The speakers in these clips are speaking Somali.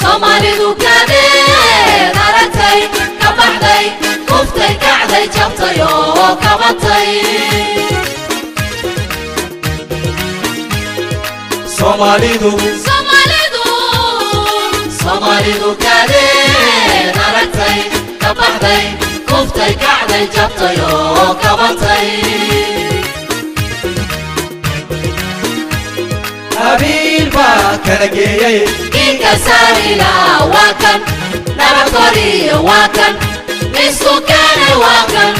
Somalidu kadeed aragtay ka baxday kuftay kacday jabtay oo kabatay Somalidu kadeed aragtay ka baxday kuftay kacday jabtay oo kabatay Habil ba kalageyay Inka sarila wakan nabadori wakan isku kana wakan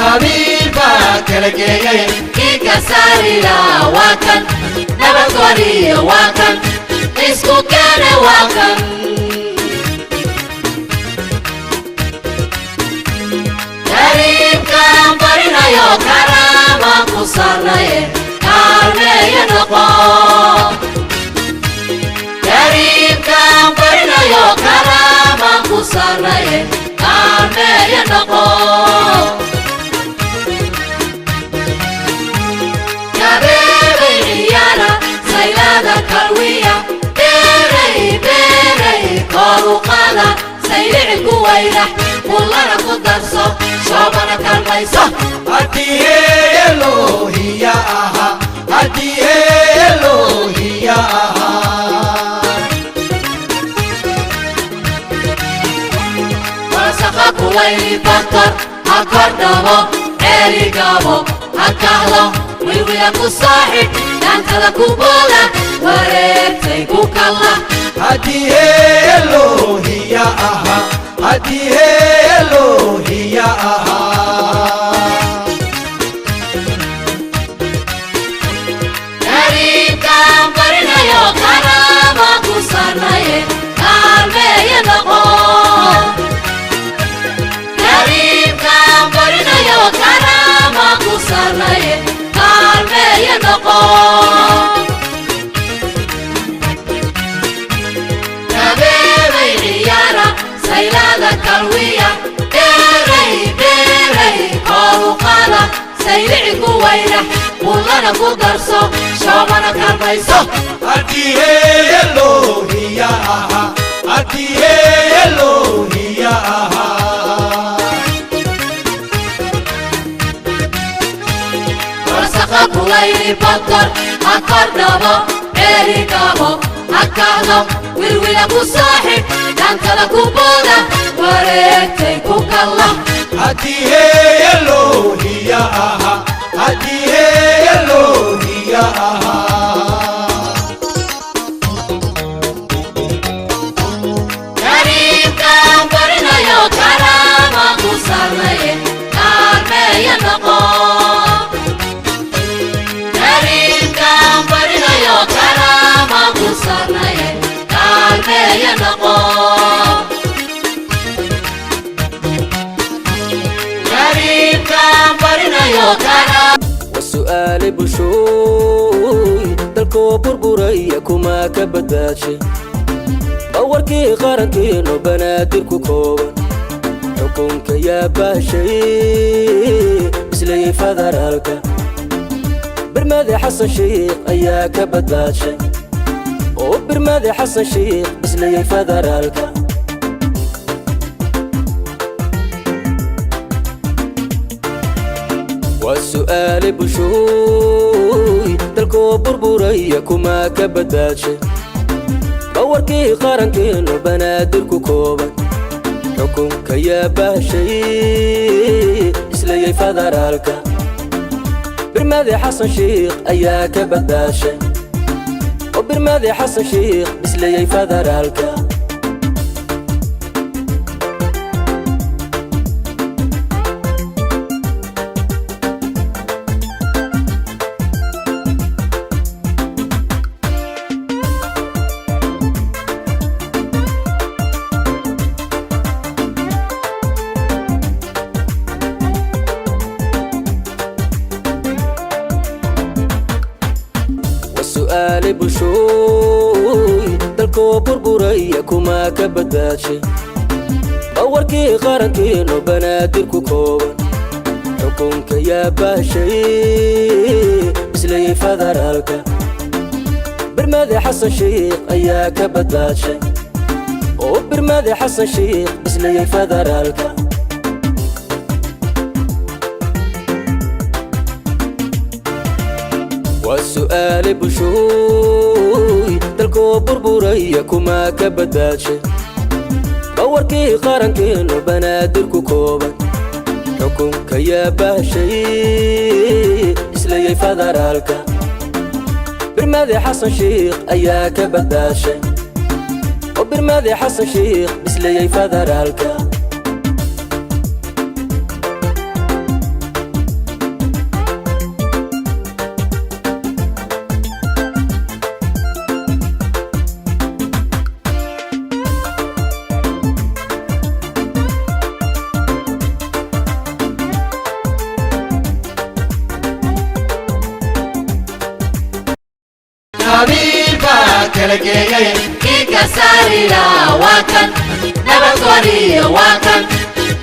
Habil ba kalageyay Inka sarila wakan nabadori wakan isku kana wakan yo karama kusarnaye karmeya noqo Karim kambarina yo karama kusarnaye karmeya noqo Kabebe iyana saylada kalwiya berey koruqada saylici kuwayna kullana kudarso shoobana kalmayso Hadiye Elohiya aha Hadiye Elohiya aha Wasaqa kulayli bakar hakardabo erigabo hakahlo wilwila kusaaxib dhankada kubola wareegtay ku kalla Hadiye Elohiya aha Hadiye Elohiya aha saylada kalwiya berey koruqada saylici kuwayna kullana ku darso shoobana kalmayso Hadiye Elohiya aha Hadiye Elohiya aha Wasaqa kulayli bakar hakardabo erigabo hakahlo wilwila kusaaxib dhankada kuboda wareegtay ku kalla Hadiye Elohiya aha Hadiye Elohiya aha Karim kambarina yo karama kusarnaye karmeya noqo Karim kambarina yo karama kusarnaye karmeya noqo Karim kambarina yo karama والسؤال بشوي دلكو بربوريا كما كبداشي أوركي قارنتينو بنادركو كوبا حكمك يا باشي مثلي فذرالك برمادي حسن شيخ أياك بداشي وبرمادي حسن شيخ مثلي فذرالك والسؤال بشوي دلكو بربوريا كما كبداشي أوركي قارنتينو بنادركو كوبا حكمك يا باشي مثلي فذرالك برمادي حسن شيخ أياك بداشي وبرمادي حسن شيخ مثلي فذرالك والسؤال بشوي دلكو بربوريا كما كبداشي أوركي قارنتينو بنادركو كوبا حكمك يا باشي بسلي فدرالك برمادي حسن شيخ أياك بداشي وبرمادي حسن شيخ بسلي فدرالك والسؤال بشوي دلكو بربوريا كما كبداشي بوركي قرنكين وبنادركو كوبا حكمك يا باشي إسلي فدرالك برمادي حسن شيخ أياك بداشي وبرمادي حسن شيخ إسلي فدرالك حبيبا كالجيي كيكا ساريلا واكن نبغوري واكن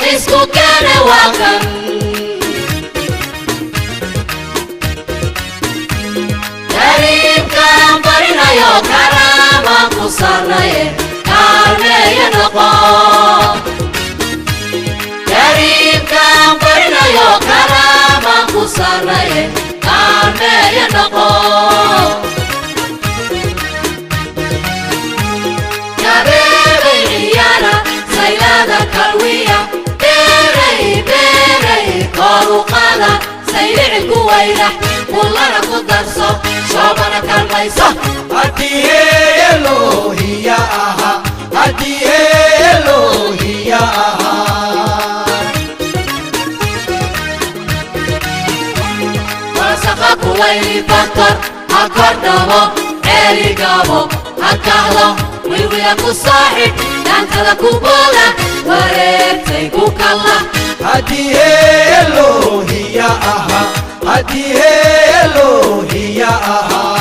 اسكو كان واكن كريم كان برنا يو كراما كسرنا كارمي ينقو كريم كان برنا يو كراما كسرنا كارمي ينقو سيلادة كروية بيري بيري كارو قادة سيلع القويلة والله نقود درسو شوبنا كالميسو هديه يلو هي آها هديه يلو هي آها ورسخة قويلي بطر هكردمو عيري قابو هكاهلو ويوياكو صاحب أنت لكوبولا وريتي كوكالا هديه يلو هي آها هديه يلو هي آها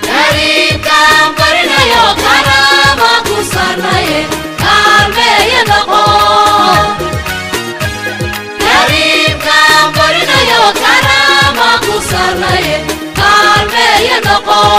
كريم كان برنا يو كراما كسرنا كارمي ينقو كريم كان برنا يو كراما كسرنا كارمي ينقو